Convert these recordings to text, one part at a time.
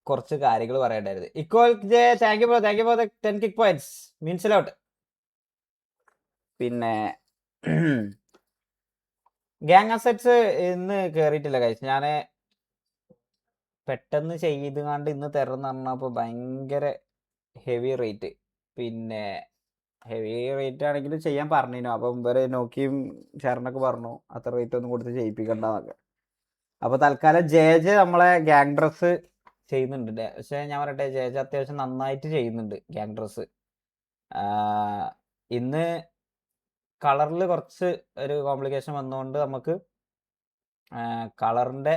കുറച്ച് കാര്യങ്ങൾ പറയണ്ടായിരുന്നു. Equal J thank you for the 10 kick points means lot. പിന്നെ ഗ്യാങ് അസെറ്റ്സ് ഇന്ന് കേറിയിട്ടില്ല കഴിച്ച്. ഞാൻ പെട്ടെന്ന് ചെയ്ത് കണ്ട് ഇന്ന് തരണം പറഞ്ഞപ്പോൾ ഭയങ്കര ഹെവി റേറ്റ്. പിന്നെ ഹെവി റേറ്റ് ആണെങ്കിലും ചെയ്യാൻ പറഞ്ഞിരുന്നു. അപ്പം ഇവരെ നോക്കിയും ഷെറിനൊക്കെ പറഞ്ഞു അത്ര റേറ്റ് ഒന്നും കൊടുത്ത് ചെയ്യിപ്പിക്കണ്ടെന്നൊക്കെ. അപ്പോൾ തൽക്കാലം ജെ നമ്മളെ ഗ്യാങ് ഡ്രസ്സ് ചെയ്യുന്നുണ്ട്. പക്ഷേ ഞാൻ പറയട്ടെ, ജെ അത്യാവശ്യം നന്നായിട്ട് ചെയ്യുന്നുണ്ട് ഗ്യാങ് ഡ്രസ്സ്. ഇന്ന് കളറിൽ കുറച്ച് ഒരു കോംപ്ലിക്കേഷൻ വന്നുകൊണ്ട് നമുക്ക് കളറിൻ്റെ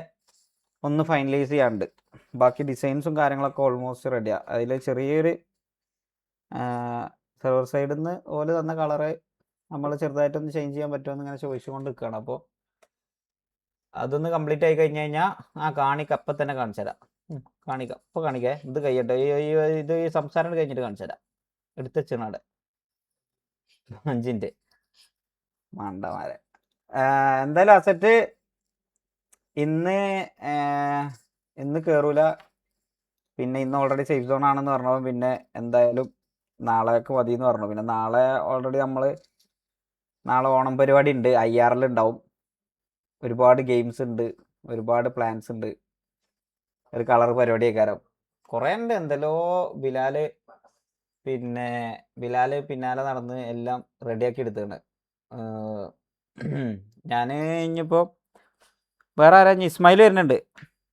ഒന്ന് ഫൈനലൈസ് ചെയ്യാനുണ്ട്. ബാക്കി ഡിസൈൻസും കാര്യങ്ങളൊക്കെ ഓൾമോസ്റ്റ് റെഡിയാണ്. അതിൽ ചെറിയൊരു സെർവർ സൈഡിൽ നിന്ന് ഓല് തന്ന കളറ് നമ്മൾ ചെറുതായിട്ടൊന്ന് ചേഞ്ച് ചെയ്യാൻ പറ്റുമെന്ന് ഇങ്ങനെ ചോദിച്ചുകൊണ്ട് നിൽക്കുകയാണ്. അപ്പോൾ അതൊന്ന് കംപ്ലീറ്റ് ആയി കഴിഞ്ഞ് കഴിഞ്ഞാൽ കാണിക്കാം. അപ്പം തന്നെ കാണിച്ചു തരാം. കാണിക്കാം, ഇപ്പോൾ കാണിക്കേ. ഇത് കഴിയട്ടെ, ഇത് ഈ സംസാരം കഴിഞ്ഞിട്ട് കാണിച്ചു തരാം. എടുത്ത് വെച്ചാണ് 5 മിനിറ്റ് മണ്ടമാരെ. എന്തായാലും അസറ്റ് ഇന്ന് കയറൂല. പിന്നെ ഇന്ന് ഓൾറെഡി സേഫ് സോൺ ആണെന്ന് പറഞ്ഞപ്പോൾ പിന്നെ എന്തായാലും നാളേക്ക് മതി എന്ന് പറഞ്ഞു. പിന്നെ നാളെ ഓൾറെഡി നാളെ ഓണം പരിപാടി ഉണ്ട്, IRL ഉണ്ടാവും, ഒരുപാട് ഗെയിംസ് ഉണ്ട്, ഒരുപാട് പ്ലാൻസ് ഉണ്ട്, ഒരു കളർ പരിപാടി ആക്കാരം കുറേ ഉണ്ട്. എന്തെല്ലോ ബിലാല് പിന്നാലെ നടന്ന് എല്ലാം റെഡിയാക്കി എടുത്തിട്ടുണ്ട്. ഞാൻ ഇനിയിപ്പോൾ വേറെ ആരാ, ഇസ്മായിൽ വരുന്നുണ്ട്.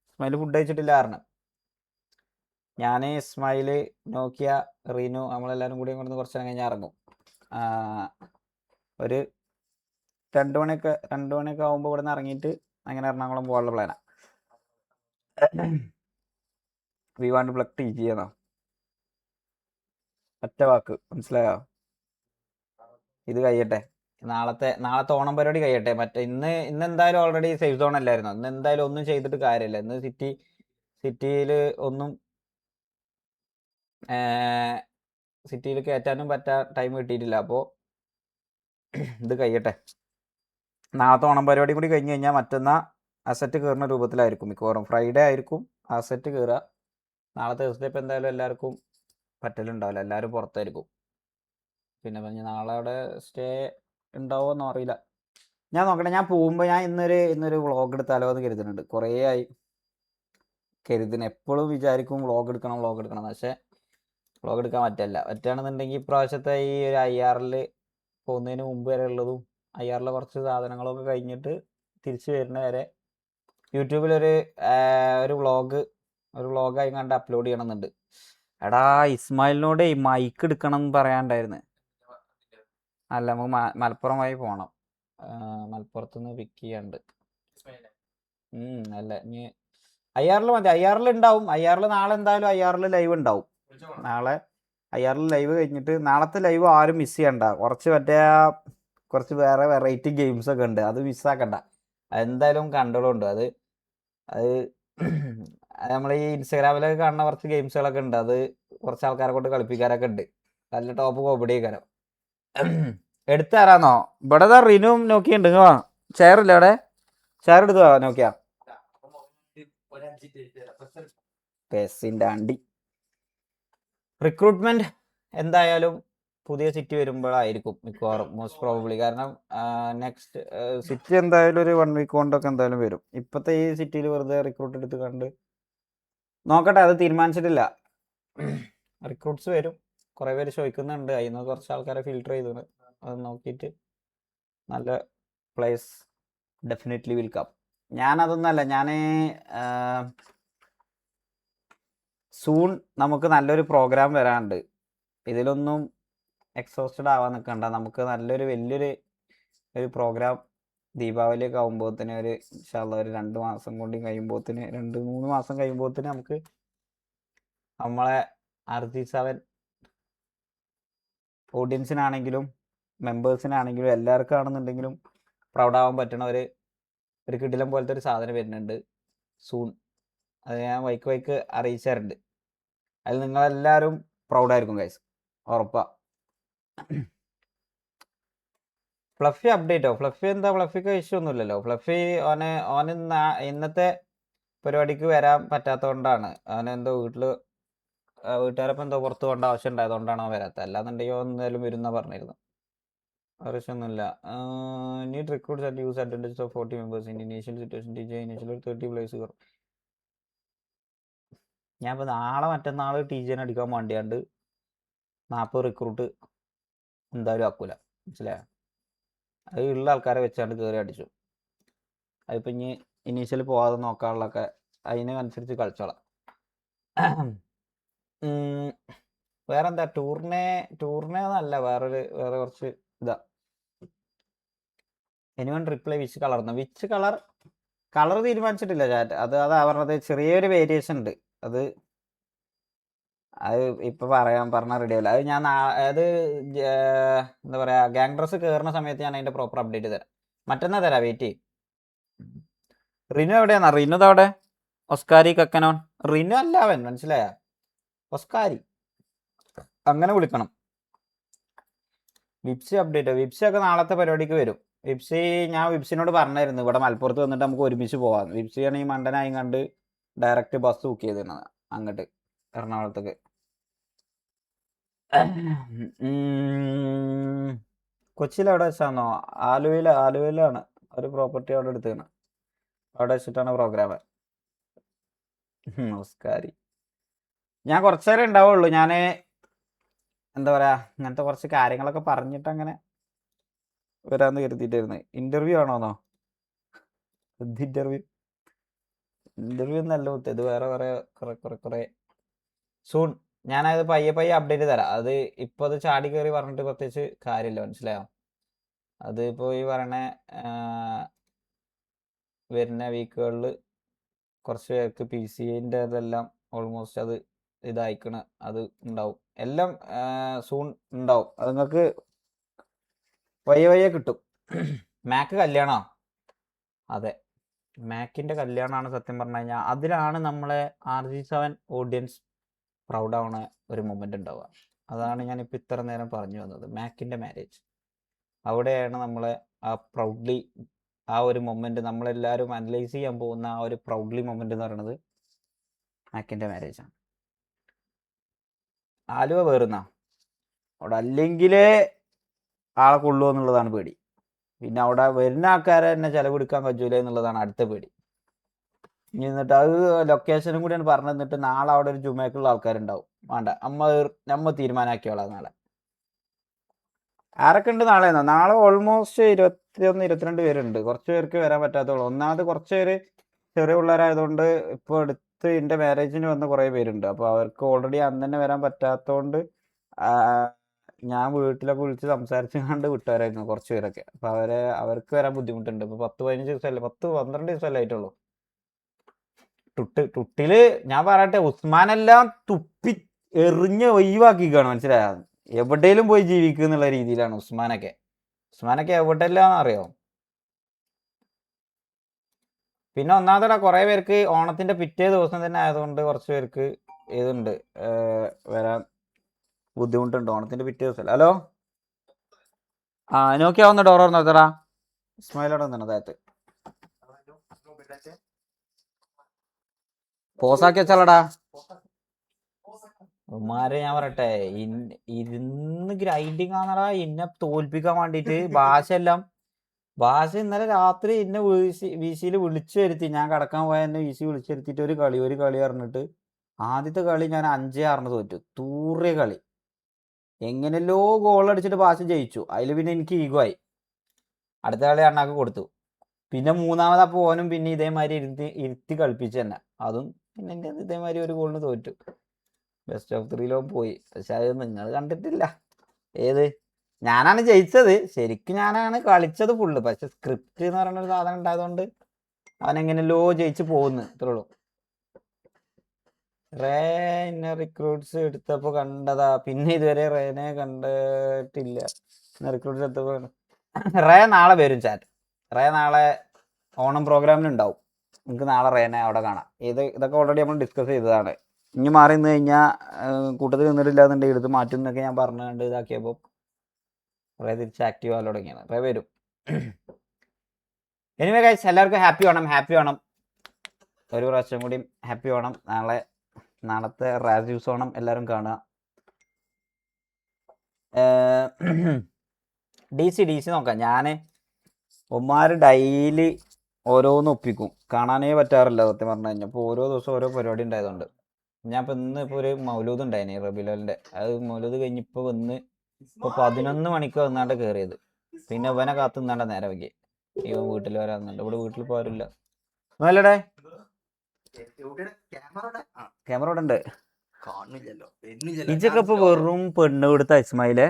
ഇസ്മായിൽ ഫുഡ് കഴിച്ചിട്ടില്ല കാരണം ഞാൻ, ഇസ്മായിൽ, നോക്കിയ, റീനു, നമ്മളെല്ലാവരും കൂടി കൊണ്ടുവന്ന് കുറച്ച് നേരം കഴിഞ്ഞാൽ ഇറങ്ങും. ഒരു 2 മണിയൊക്കെ ആകുമ്പോൾ ഇവിടെ നിന്ന് ഇറങ്ങിയിട്ട് അങ്ങനെ എറണാകുളം പോകാനുള്ള പ്ലാനാണ്. വി വാണ്ട് ബ്ലക്ക് ടീ ചെയ്യുന്നോ? ഒറ്റ വാക്ക് മനസ്സിലായോ? ഇത് കഴിയട്ടെ, നാളത്തെ ഓണം പരിപാടി കഴിയട്ടെ. മറ്റേ ഇന്ന് എന്തായാലും ഓൾറെഡി സേഫ് സോൺ അല്ലായിരുന്നു. ഇന്ന് എന്തായാലും ഒന്നും ചെയ്തിട്ട് കാര്യമില്ല. ഇന്ന് സിറ്റിയിൽ ഒന്നും സിറ്റിയിൽ കയറ്റാനും ടൈം കിട്ടിയിട്ടില്ല. അപ്പോൾ ഇത് കഴിയട്ടെ. നാളത്തെ ഓണം പരിപാടി കൂടി കഴിഞ്ഞ് കഴിഞ്ഞാൽ മറ്റന്നാ അസറ്റ് കയറുന്ന രൂപത്തിലായിരിക്കും മിക്കവാറും. ഫ്രൈഡേ ആയിരിക്കും അസറ്റ് കയറുക. നാളെ തേഴ്സ്ഡേ ഇപ്പം എന്തായാലും എല്ലാവർക്കും പറ്റലുണ്ടാവില്ല, എല്ലാവരും പുറത്തായിരിക്കും. പിന്നെ പറഞ്ഞ് നാളെ അവിടെ സ്റ്റേ ഉണ്ടാവുമെന്നോ അറിയില്ല. ഞാൻ നോക്കട്ടെ. ഞാൻ പോകുമ്പോൾ ഞാൻ ഇന്നൊരു വ്ളോഗ് എടുത്താലോ എന്ന് കരുതുന്നുണ്ട്. കുറേ ആയി കരുതുന്നു. എപ്പോഴും വിചാരിക്കും വ്ളോഗ് എടുക്കണം. പക്ഷേ വ്ളോഗ് എടുക്കാൻ പറ്റുകയാണെന്നുണ്ടെങ്കിൽ ഇപ്രാവശ്യത്തെ ഈ ഒരു IRL പോകുന്നതിന് മുമ്പ് വരെ ഉള്ളതും IRL കുറച്ച് സാധനങ്ങളൊക്കെ കഴിഞ്ഞിട്ട് തിരിച്ച് വരുന്ന വരെ യൂട്യൂബിലൊരു വ്ളോഗായി കണ്ട് അപ്ലോഡ് ചെയ്യണമെന്നുണ്ട്. എടാ, ഇസ്മായിലിനോട് ഈ മൈക്ക് എടുക്കണം എന്ന് പറയാണ്ടായിരുന്നു. അല്ല, നമുക്ക് മലപ്പുറം വഴി പോകണം. മലപ്പുറത്തുനിന്ന് പിക്ക് ചെയ്യാണ്ട്. അല്ല, ഇനി IRL മതി. IRL ഉണ്ടാവും. IRL നാളെ എന്തായാലും IRL ലൈവ് ഉണ്ടാവും. നാളെ IRL ലൈവ് കഴിഞ്ഞിട്ട് നാളത്തെ ലൈവ് ആരും മിസ് ചെയ്യണ്ട. കുറച്ച് വേറെ വെറൈറ്റി ഗെയിംസ് ഒക്കെ ഉണ്ട്, അത് മിസ്സാക്കണ്ട. അതെന്തായാലും കണ്ടോളുണ്ട്. അത് നമ്മൾ ഈ ഇൻസ്റ്റാഗ്രാമിലൊക്കെ കാണുന്ന കുറച്ച് ഗെയിംസുകളൊക്കെ ഉണ്ട്. അത് കുറച്ച് ആൾക്കാരെ കൊണ്ട് കളിപ്പിക്കാനൊക്കെ ഉണ്ട്. നല്ല ടോപ്പ് കോമഡി കാരം. എടുത്തു തരാന്നോ? ഇവിടെ റിനും നോക്കിയുണ്ട്. ചെയറില്ല അവിടെ? ചെയർ എടുത്തു നോക്കിയാ പെസിൻ്റെ അണ്ടി. റിക്രൂട്ട്മെന്റ് എന്തായാലും പുതിയ സിറ്റി വരുമ്പോഴായിരിക്കും മിക്കവാറും, മോസ്റ്റ് പ്രോബബ്ലി. കാരണം നെക്സ്റ്റ് സിറ്റി എന്തായാലും ഒരു 1 വീക്ക് കൊണ്ടൊക്കെ എന്തായാലും വരും. ഇപ്പോഴത്തെ ഈ സിറ്റിയിൽ വെറുതെ റിക്രൂട്ട് എടുത്ത് കണ്ട് നോക്കട്ടെ, അത് തീരുമാനിച്ചിട്ടില്ല. റിക്രൂട്ട്സ് വരും, കുറേ പേര് ചോദിക്കുന്നുണ്ട്. അതിൽ നിന്ന് കുറച്ച് ആൾക്കാരെ ഫിൽട്ടർ ചെയ്തിട്ടുണ്ട്. അത് നോക്കിയിട്ട് നല്ല പ്ലേസ് ഡെഫിനറ്റ്ലി വിൽ കം. ഞാനതൊന്നല്ല, സൂൺ നമുക്ക് നല്ലൊരു പ്രോഗ്രാം വരാനുണ്ട്. ഇതിലൊന്നും എക്സോസ്റ്റഡ് ആവാൻ നിൽക്കണ്ട. നമുക്ക് നല്ലൊരു വലിയൊരു പ്രോഗ്രാം ദീപാവലിയൊക്കെ ആകുമ്പോഴത്തേന് ഒരു 2 മാസം കൊണ്ട് കഴിയുമ്പോഴത്തേന് 2-3 മാസം കഴിയുമ്പോഴത്തേന് നമുക്ക് നമ്മളെ RG7 ഓഡിയൻസിനാണെങ്കിലും മെമ്പേഴ്സിനാണെങ്കിലും എല്ലാവർക്കും ആണെന്നുണ്ടെങ്കിലും പ്രൗഡാവാൻ പറ്റണ ഒരു കിടിലം പോലത്തെ ഒരു സാധനം വരുന്നുണ്ട് സൂൺ. അത് ഞാൻ വൈക്ക് അറിയിച്ചാറുണ്ട്. അതിൽ നിങ്ങളെല്ലാവരും പ്രൗഡായിരിക്കും ഗൈസ്, ഉറപ്പാ. ഫ്ലഫി അപ്ഡേറ്റോ? ഫ്ലഫി എന്താ? ഫ്ലഫിക്ക് ഇഷ്യൂ ഒന്നുമില്ലല്ലോ. ഫ്ലഫി ഓന് ഇന്നത്തെ പരിപാടിക്ക് വരാൻ പറ്റാത്തതുകൊണ്ടാണ്. അവനെന്തോ വീട്ടുകാരപ്പം എന്തോ പുറത്ത് പോകേണ്ട ആവശ്യം ഉണ്ടായതുകൊണ്ടാണ് അവൻ വരാത്തത്. അല്ലാന്നുണ്ടെങ്കിൽ അവൻ എന്തായാലും വരുന്ന പറഞ്ഞിരുന്നു. ആവശ്യമൊന്നുമില്ല. Need recruits and use advantage of 40 members in initial situation. Initial 30 place കയറും. ഞാൻ ഇപ്പോൾ നാളെ മറ്റന്നാൾ TJനെ അടിക്കാൻ വേണ്ടിയാണ്ട് 40 റിക്രൂട്ട് എന്തായാലും ആക്കൂല. മനസ്സിലായോ? അത് ഉള്ള ആൾക്കാരെ വെച്ചാണ്ട് കയറി അടിച്ചു. അതിപ്പോൾ ഇനി ഇനീഷ്യൽ പോകാതെ നോക്കാനുള്ളതൊക്കെ അതിനനുസരിച്ച് കളിച്ചോളാം. വേറെന്താ? ടൂറിനെ എന്നല്ല, വേറെ കുറച്ച് ഇതാ. എനിവൺ റിപ്ലൈ വിച്ച് കളർന്ന്? വിച്ച് കളർ തീരുമാനിച്ചിട്ടില്ല ചാറ്റ്. അതാ പറഞ്ഞത്, ചെറിയൊരു വേരിയേഷൻ ഉണ്ട്. അത് ഇപ്പം പറഞ്ഞാൽ റെഡി ആവില്ല. അത് ഞാൻ അത് എന്താ പറയുക, ഗ്യാങ് ഡ്രസ് കയറുന്ന സമയത്ത് ഞാൻ അതിൻ്റെ പ്രോപ്പർ അപ്ഡേറ്റ് തരാം. മറ്റന്നാ തരാം, വെയിറ്റ് ചെയ്യും. റിനു എവിടെയാന്നാ? റിനു അവിടെ ഒസ്കാരി കക്കനോൻ. റിനു അല്ല അവൻ, മനസ്സിലായ? ഒസ്കാരി അങ്ങനെ വിളിക്കണം. വിപ്സി അപ്ഡേറ്റ്? വിപ്സി ഒക്കെ നാളത്തെ പരിപാടിക്ക് വരും. ഞാൻ വിപ്സിനോട് പറഞ്ഞായിരുന്നു ഇവിടെ മലപ്പുറത്ത് വന്നിട്ട് നമുക്ക് ഒരുമിച്ച് പോകാം. വിപ്സിയാണ് ഈ മണ്ടനായും കണ്ട് ഡയറക്റ്റ് ബസ് ബുക്ക് ചെയ്തിരുന്നത് അങ്ങോട്ട് എറണാകുളത്തേക്ക്. കൊച്ചിയിൽ എവിടെ വെച്ചാന്നോ? ആലുവയിലാണ് ഒരു പ്രോപ്പർട്ടി അവിടെ എടുത്താണ്. അവിടെ വെച്ചിട്ടാണ് പ്രോഗ്രാം. നമസ്കാരി ഞാൻ കുറച്ചു നേരം ഉണ്ടാവുള്ളൂ. ഞാൻ എന്താ പറയാ, ഇങ്ങനത്തെ കുറച്ച് കാര്യങ്ങളൊക്കെ പറഞ്ഞിട്ട് അങ്ങനെ വരാന്ന് കരുതിയിട്ടായിരുന്നു. ഇന്റർവ്യൂ ആണോന്നോ? ഇന്റർവ്യൂ ഒന്നല്ല മുത്തേ, ഇത് വേറെ കുറെ സൂൺ. ഞാനത് പയ്യെ അപ്ഡേറ്റ് തരാം. അത് ഇപ്പോൾ അത് ചാടി കയറി പറഞ്ഞിട്ട് പ്രത്യേകിച്ച് കാര്യമില്ല, മനസ്സിലായോ? അത് ഇപ്പോൾ ഈ പറയണ വരുന്ന വീക്കുകളിൽ കുറച്ച് പേർക്ക് PCന്റെ അതെല്ലാം ഓൾമോസ്റ്റ് അത് ഇതായിക്കണ്. അത് ഉണ്ടാവും, എല്ലാം സൂൺ ഉണ്ടാവും. അത് നിങ്ങൾക്ക് വയ്യ കിട്ടും. മാക്ക് കല്യാണോ? അതെ, മാക്കിൻ്റെ കല്യാണമാണ് സത്യം പറഞ്ഞു കഴിഞ്ഞാൽ. അതിലാണ് നമ്മളെ RG7 ഓഡിയൻസ് പ്രൗഡാവണ ഒരു മൊമെൻ്റ് ഉണ്ടാവുക. അതാണ് ഞാനിപ്പോൾ ഇത്ര നേരം പറഞ്ഞു വന്നത്. മാക്കിൻ്റെ മാരേജ്, അവിടെയാണ് നമ്മളെ ആ പ്രൗഡ്ലി ആ ഒരു മൊമെൻ്റ് നമ്മളെല്ലാവരും അനലൈസ് ചെയ്യാൻ പോകുന്ന ആ ഒരു പ്രൗഡ്ലി മൊമെൻ്റ് എന്ന് പറയുന്നത് മാക്കിൻ്റെ മാരേജാണ്. ആലുവ വേറുന്നാ അവിടെ അല്ലെങ്കിലേ ആളെ കൊള്ളുമോ എന്നുള്ളതാണ് പേടി. പിന്നെ അവിടെ വരുന്ന ആൾക്കാരെ തന്നെ ചിലവെടുക്കാൻ പറ്റൂല എന്നുള്ളതാണ് അടുത്ത പേടി. ഇനി എന്നിട്ട് അത് ലൊക്കേഷനും കൂടിയാണ് പറഞ്ഞു തന്നിട്ട് നാളെ അവിടെ ഒരു ജുമയ്ക്കുള്ള ആൾക്കാരുണ്ടാവും. വേണ്ട, നമ്മ തീരുമാനമാക്കിയോളാം. നാളെ ആരൊക്കെ ഉണ്ട്? നാളെ ഓൾമോസ്റ്റ് 21, 22 പേരുണ്ട്. കുറച്ച് പേർക്ക് വരാൻ പറ്റാത്തുള്ളൂ. ഒന്നാമത് കുറച്ച് പേര് ചെറിയ പിള്ളേരായതുകൊണ്ട് ഇപ്പോൾ അടുത്ത് എൻ്റെ മാരേജിന് വന്ന കുറേ പേരുണ്ട്. അപ്പോൾ അവർക്ക് ഓൾറെഡി അന്ന് തന്നെ വരാൻ പറ്റാത്തതുകൊണ്ട് ഞാൻ വീട്ടിലൊക്കെ വിളിച്ച് സംസാരിച്ച് കണ്ട് വിട്ടുവരായിരുന്നു കുറച്ച് പേരൊക്കെ. അപ്പോൾ അവർക്ക് വരാൻ ബുദ്ധിമുട്ടുണ്ട്. ഇപ്പോൾ 10-15 ദിവസമല്ലേ, 10-12 ദിവസമല്ലേ ആയിട്ടുള്ളൂ. ടുട്ടില് ഞാൻ പറയട്ടെ, ഉസ്മാനെല്ലാം തുപ്പി എറിഞ്ഞ് ഒഴിവാക്കിക്കാണ്, മനസ്സിലായ? എവിടെയും പോയി ജീവിക്കുക എന്നുള്ള രീതിയിലാണ് ഉസ്മാനൊക്കെ എവിടെയെല്ലാം അറിയോ. പിന്നെ ഒന്നാമതോടെ കുറേ പേർക്ക് ഓണത്തിന്റെ പിറ്റേ ദിവസം തന്നെ ആയതുകൊണ്ട് കുറച്ച് പേർക്ക് ഇതുണ്ട്, വരാൻ ബുദ്ധിമുട്ടുണ്ട്. ഓണത്തിന്റെ പിറ്റേ ദിവസം. Hello, നോക്കിയാവുന്ന door ഓർന്നോത്തടാ. ഇസ്മായിലോടെ വന്നാണ് അതായത് പോസാക്കി വെച്ചാലടാ. ഉമ്മാരെ ഞാൻ പറയട്ടെ, ഇരുന്ന് ഗ്രൈൻഡിങ് ആണടാ ഇന്നെ തോൽപ്പിക്കാൻ വേണ്ടിയിട്ട്. ഭാഷ ഇന്നലെ രാത്രി എന്നെ VC വിളിച്ചു വരുത്തി. ഞാൻ കിടക്കാൻ പോയ എന്നെ VC വിളിച്ചു വരുത്തിയിട്ട് ഒരു കളി പറഞ്ഞിട്ട് ആദ്യത്തെ കളി ഞാൻ 5-6 തോറ്റു. തൂറിയ കളി. എങ്ങനെയല്ലോ ഗോൾ അടിച്ചിട്ട് ഭാഷ ജയിച്ചു. അതിൽ പിന്നെ എനിക്ക് ഈഗോ ആയി. അടുത്ത കളി അണ്ണാക്ക് കൊടുത്തു. പിന്നെ മൂന്നാമത് അപ്പോൾ ഓനും പിന്നെ ഇതേമാതിരി ഇരുത്തി കളിപ്പിച്ചു തന്നെ. അതും പിന്നെ എൻ്റെ ഇതേമാതിരി ഒരു ഗോളിന് തോറ്റു. ബെസ്റ്റ് ഓഫ് 3 പോയി. പക്ഷെ അത് നിങ്ങൾ കണ്ടിട്ടില്ല. ഏത്? ഞാനാണ് ജയിച്ചത്. ശരിക്കും ഞാനാണ് കളിച്ചത് ഫുള്ള്. പക്ഷെ സ്ക്രിപ്റ്റ് എന്ന് പറയുന്ന ഒരു സാധനം ഉണ്ടായതുകൊണ്ട് അവനെങ്ങനെയല്ലോ ജയിച്ച് പോകുന്നു, ഇത്രേ ഉള്ളൂ. റേനെ റിക്രൂട്ട്സ് എടുത്തപ്പോൾ കണ്ടതാ, പിന്നെ ഇതുവരെ റേനെ കണ്ടിട്ടില്ല. റിക്രൂട്ട്സ് എടുത്തപ്പോൾ റേ നാളെ വരും ചാറ്റ്. റേ നാളെ ഓണം പ്രോഗ്രാമിനുണ്ടാവും. നിങ്ങൾക്ക് നാളെ റേനെ അവിടെ കാണാം. ഇതൊക്കെ ഓൾറെഡി നമ്മൾ ഡിസ്കസ് ചെയ്തതാണ്. ഇനി മാറി നിന്ന് കഴിഞ്ഞാൽ കൂട്ടത്തിൽ നിന്നിട്ടില്ല എന്നുണ്ടെങ്കിൽ എടുത്ത് മാറ്റും എന്നൊക്കെ ഞാൻ പറഞ്ഞുകൊണ്ട് ഇതാക്കിയപ്പോൾ റേ തിരിച്ച് ആക്റ്റീവ് ആകാൻ തുടങ്ങിയാണ്. റേ വരും. എനിവേ ഗൈസ്, എല്ലാവർക്കും ഹാപ്പി വേണം. ഒരു പ്രാവശ്യം കൂടി ഹാപ്പി വേണം. നാളത്തെ റാസ് യൂസ് വേണം എല്ലാവരും കാണുക. DC നോക്കാം. ഞാൻ ഒമാര് ഡെയിലി ഓരോന്ന് ഒപ്പിക്കും. കാണാനേ പറ്റാറില്ല സത്യം പറഞ്ഞു കഴിഞ്ഞാൽ. ഇപ്പോൾ ഓരോ ദിവസം ഓരോ പരിപാടി ഉണ്ടായതുകൊണ്ട്. ഞാൻ ഇപ്പോൾ ഇപ്പോൾ ഒരു മൗലൂദ് ഉണ്ടായിന് റബീലുവലിൻ്റെ. അത് മൗലൂദ് കഴിഞ്ഞിപ്പോൾ ഇപ്പോൾ 11 മണിക്ക് വന്നാണ്ട് കയറിയത്. പിന്നെ ഇവനെ കാത്തു നിന്നാണ്ട നേരെ വയ്ക്കി. ഇവൻ വീട്ടിൽ വരാന്നുണ്ട്. ഇവിടെ വീട്ടിൽ പോരില്ല. നല്ലടേ ക്യാമറ ഇവിടെ ഉണ്ട്. ഇജൊക്കെ ഇപ്പൊ വെറും പെണ്ണ് കൊടുത്ത ഇസ്മായിലെ.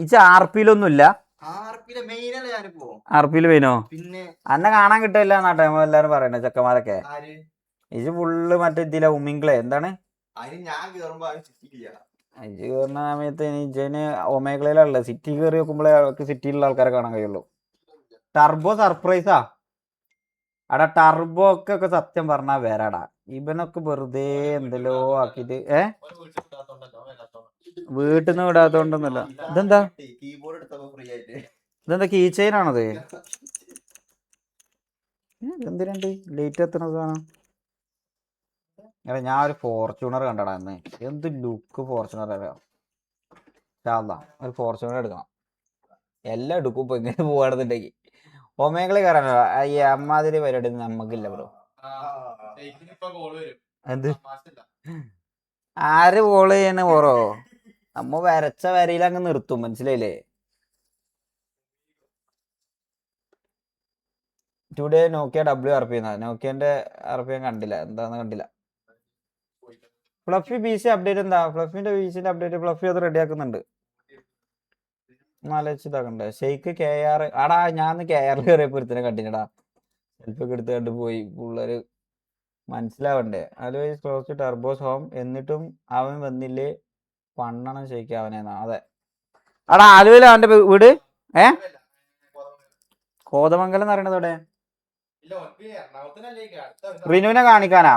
ഇജ് RP-ലൊന്നുമില്ല. RP-ല് മെയിനോ അന്നെ കാണാൻ കിട്ടില്ല എന്നാട്ടെ എല്ലാരും പറയണേ ചെക്കന്മാരൊക്കെ. ഇജ് ഫുള്ള് മറ്റേ ഇതില ഉമ്മിങ്കളെ എന്താണ് ഇജ് കയറുന്ന സമയത്ത് ഇജന് ഒമേഗളയിലുള്ള സിറ്റി കയറി നോക്കുമ്പോഴേ അവർക്ക് സിറ്റിയിലുള്ള ആൾക്കാരെ കാണാൻ കഴിയുള്ളൂ. ടർബോ സർപ്രൈസാ. അടാ ടർബോ ഒക്കെ സത്യം പറഞ്ഞാ വേറാടാ. ഇവനൊക്കെ വെറുതെ എന്തെല്ലോ ആക്കിട്ട് വീട്ടിൽ നിന്ന് വിടാത്തോണ്ടൊന്നല്ല. ഇതെന്താ കീ ചെയിൻ ആണത്? എന്തിനുണ്ട് ലേറ്റ് എത്തണതാണ്? ഞാൻ ഒരു ഫോർച്യൂണർ കണ്ടടാ ഇന്ന്. എന്ത് ലുക്ക് ഫോർച്യൂണർ അറിയാം. ഒരു ഫോർച്യൂണർ എടുക്കണം. എല്ലാം എടുക്കും ഇപ്പൊ ഇങ്ങനെ പോവാണെന്നുണ്ടെങ്കിൽ. ഒമേഗളി കയറാനോ ഈ അമ്മാതിരി പരിപാടി നമ്മക്കില്ല ബ്രോ. എന്ത് ആര് കോള് ചെയ്യണ ഓറോ? നമ്മ വരച്ച വരയിൽ അങ്ങ് നിർത്തും. മനസ്സിലായില്ലേ? ടുഡേ നോക്കിയ WRP നോക്കിയന്റെ RP കണ്ടില്ല. എന്താന്ന് കണ്ടില്ല. ഫ്ലഫി PC അപ്ഡേറ്റ് എന്താ? ഫ്ലഫിന്റെ PCന്റെ അപ്ഡേറ്റ് ഫ്ലഫി അത് റെഡിയാക്കുന്നുണ്ട്. ആലോചിച്ചിതാക്കണ്ടേ. Shake KR. ആടാ ഞാൻ KR കയറിയപ്പോ ഒരുത്തിനെ കണ്ടിനടാ. സെൽഫൊക്കെ എടുത്ത് കണ്ട് പോയി. പിള്ളേര് മനസ്സിലാവണ്ടേ. Alloys close turbos home. എന്നിട്ടും അവൻ വന്നില്ലേ? പണ്ണണം ഷെയ്ക്ക് അവനെന്നാ. അതെ ആടാ ആലുവയില അവന്റെ വീട്. കോതമംഗലം എന്ന് പറയണത് എവിടെ? റിനുവിനെ കാണിക്കാനാ.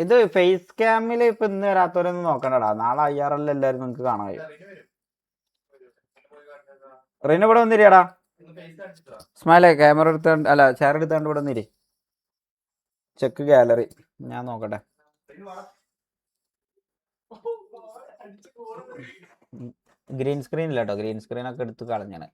ഇത് ഫേസ് ക്യാമില് ഇപ്പൊ ഇന്ന് വരാത്തവരൊന്നും നോക്കണ്ടടാ. നാളെ IRL എല്ലാരും നിങ്ങക്ക് കാണാൻ കഴിയും. റിനു ഇവിടെ വന്നിരിയാടാ. സ്മൈലേ ക്യാമറ എടുത്താണ്ട് അല്ല ചെയർ എടുത്താണ്ട് ഇവിടെ വന്നിരി. Check gallery. ഞാൻ നോക്കട്ടെ. ഗ്രീൻ സ്ക്രീൻ ഇല്ല കേട്ടോ. ഗ്രീൻ സ്ക്രീൻ ഒക്കെ എടുത്ത് കളഞ്ഞാണ്.